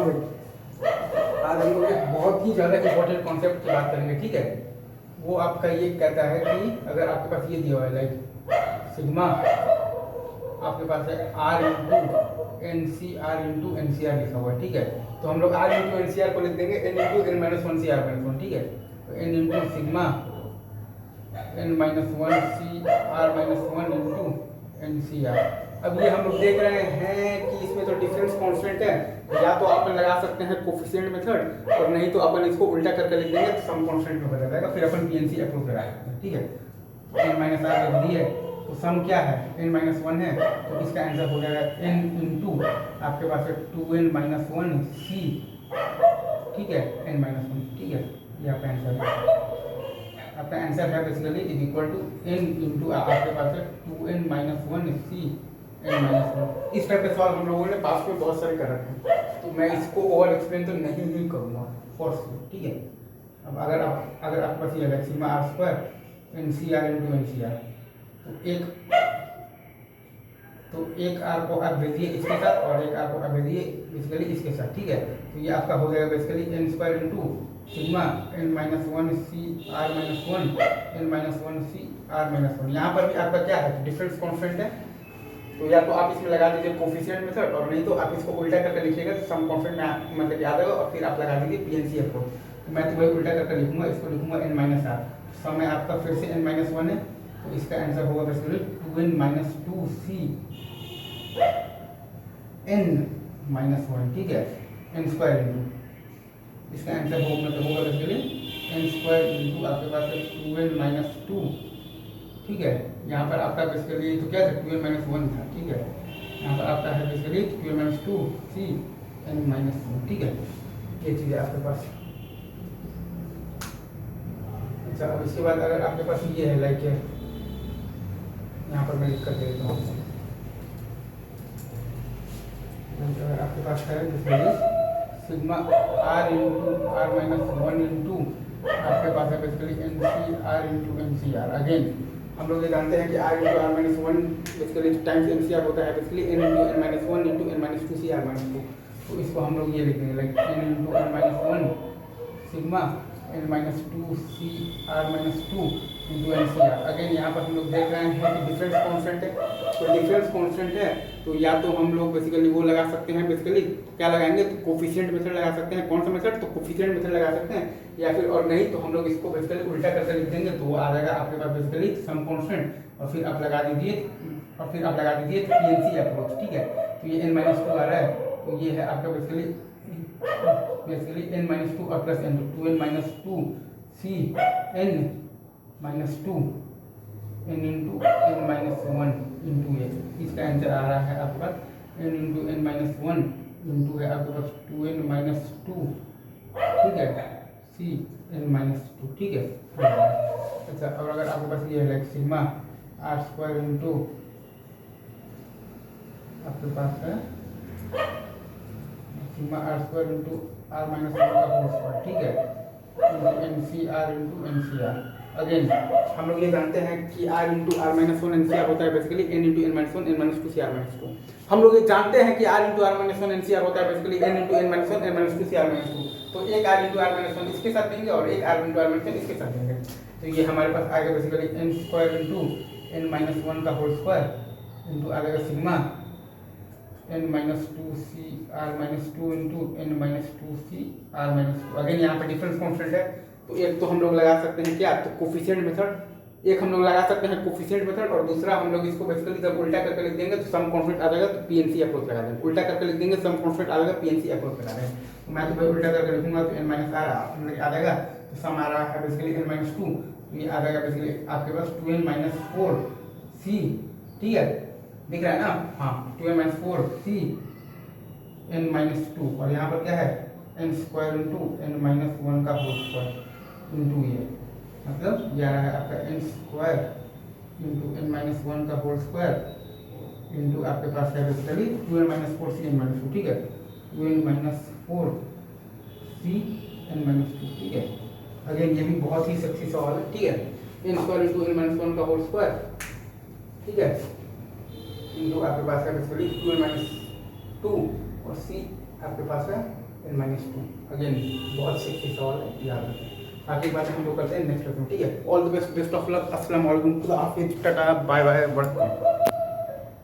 All आज हम लोग एक बहुत ही ज़्यादा इंपॉर्टेंट कॉन्सेप्ट की बात करेंगे, ठीक है। वो आपका ये कहता है कि अगर आपके पास ये दिया हुआ है लाइक सिग्मा, आपके पास है R into N C R into N C R लिखा हुआ है, ठीक है। तो हम लोग R into N C R को लिख देंगे N into N minus one C R minus one, ठीक है। तो N into sigma N minus one C R minus one into N C R. अब ये हम लोग देख रहे हैं कि इसमें तो डिफरेंस कांस्टेंट है, या तो अपन लगा सकते हैं कोफिशिएंट मेथड, और नहीं तो अपन इसको उल्टा करके लिख देंगे तो सम कांस्टेंट में बदल जाएगा, फिर अपन पीएनसी अप्रोच लगा सकते हैं, ठीक है। एन माइनस आर जब दी है तो सम क्या है, एन माइनस वन है, तो इसका आंसर हो जाएगा एन इंटू आपके पास है टू एन माइनस वन सी, ठीक है, एन माइनस वन, ठीक है। ये आपका आंसर है। आपका आंसर है basically is equal to N into आपके पास है two N minus one C N minus one. इस टाइप के सवाल हम लोगों ने पास में बहुत सारे कर रखे हैं, तो मैं इसको ओवर एक्सप्लेन तो नहीं ही करूँगा फॉर श्योर, ठीक है। अब अगर आपके पास ये है sigma R square N C R into N C R, तो एक आर को आप भेजिए इसके साथ और एक आर को आप भेजिए बेसिकली इसके साथ, ठीक है। तो ये आपका हो जाएगा basically N square into sigma N minus one C R minus one N minus one C R minus one. यहाँ पर भी आपका क्या है, डिफरेंस कॉन्स्टेंट है, तो या तो आप इसमें लगा दीजिए कोफिशिएंट मेथड, और नहीं तो आप इसको उल्टा करके लिखिएगा तो सम कांस्टेंट में मतलब याद होगा, और फिर आप लगा दीजिए पीएनसी अप्रोच। तो मैं तो वही उल्टा करके लिखूंगा, इसको लिखूंगा एन माइनस आर, सम में आपका फिर से एन माइनस वन है, तो इसका आंसर होगा basically two N minus two C N minus one, ठीक है, एन स्क्वायर इंटू इसका आंसर होगा बेसिकली एन स्क्वायर इंटू आपके पास है टू एन माइनस टू, ठीक है। यहाँ पर आपका बेसिकली तो क्या था, टू एन माइनस वन था, ठीक है। यहाँ पर आपका है basically two N minus two C N minus one, ठीक है। ये चीज़ है आपके पास। अच्छा, अब इसके बाद अगर आपके पास ये है लाइक यहाँ पर मैं लिख कर दे देता हूँ, अगर आपके पास है basically sigma R into R minus one into आपके पास है basically N C R into N C R. Again हम लोग ये जानते हैं कि R into R minus one basically times N C R होता है basically N into N minus one into N minus two C R minus two. तो इसको हम लोग ये लिख देंगे like N into N minus one sigma N minus two C R minus two into N C R. Again यहाँ पर हम लोग देख रहे हैं कि डिफरेंस कॉन्स्टेंट है, तो डिफरेंस कॉन्स्टेंट है तो या तो हम लोग बेसिकली वो लगा सकते हैं, बेसिकली क्या लगाएंगे, तो कोफिशिएंट मेथड लगा सकते हैं। कौन सा मेथड, तो कोफिशिएंट मेथड लगा सकते हैं, या फिर और नहीं तो हम लोग इसको बेसिकली उल्टा करके लिख देंगे, तो वो आ जाएगा आपके पास बेसिकली सम कांस्टेंट, और फिर आप लगा दीजिए पीएनसी अप्रोच, ठीक है। तो ये एन माइनस टू आ रहा है, तो ये है आपका बेसिकली एन माइनस टू और plus n, two N minus two C N minus two N into N minus one into A. इसका आंसर आ रहा है आपका n into N minus one into है आपके पास टू एन माइनस टू, ठीक है, सी एन माइनस टू, ठीक है। अच्छा, और अगर आपके पास ये है like sigma R square into आपके पास है sigma R square into R minus one का होल स्क्वायर, ठीक है, into N C R into N C R. Again हम लोग ये जानते हैं कि R into R minus one N C R होता है basically N into N minus one N minus two C R minus two. हम लोग ये जानते हैं कि R into R minus one N C R होता है basically N into N minus one N minus two C R minus two. तो एक R into R minus one इसके साथ देंगे और एक R into R minus one इसके साथ देंगे, तो ये हमारे पास आएगा basically N square into N minus one का होल स्क्वायर इंटू आ जाएगा sigma N minus two C R minus two into N minus two C R minus two. Again यहाँ पर डिफरेंस कॉन्स्टेंट है, तो एक तो हम लोग लगा सकते हैं क्या, तो कोफिशिएंट मेथड, एक हम लोग लगा सकते हैं कोफिशिएंट मेथड, और दूसरा हम लोग इसको बेसिकली जब उल्टा करके लिख देंगे तो सम कांस्टेंट आ जाएगा, तो पीएनसी अप्रोच लगा देंगे। उल्टा करके लिख देंगे सम कांस्टेंट आ जाएगा, पीएनसी अप्रोच लगा देंगे। तो मैं तो भाई उल्टा करके लिखूंगा तो एन माइनस आर आ जाएगा, तो सम आ रहा है बेसिकली एन माइनस टू, तो ये आ जाएगा बेसिकली आपके पास two N minus four c, ठीक है, दिख रहा है ना, हाँ, two N minus four c N minus two, और यहाँ पर क्या है N square into N minus one का होल स्क्वायर इंटू ये, मतलब ये आ रहा है आपका n square into N minus one का होल स्क्वायर इंटू आपके पास है basically two N minus four c N minus two, ठीक है, two N minus four c N minus two, ठीक है। अगेन ये भी बहुत ही सेक्सी सवाल है, ठीक है, N square into N minus one का होल स्क्वायर, ठीक है, इंटू आपके पास है basically two N minus two और सी आपके पास है एन माइनस टू। अगेन बहुत सिक्स सवाल है, याद रखें। आगे बात हम लोग करते हैं नेक्स्ट क्वेश्चन, ठीक है। All the best, best of luck, अस्सलाम वालेकुम, खुदा हाफिज, टाटा, बाय बाय, बड़ा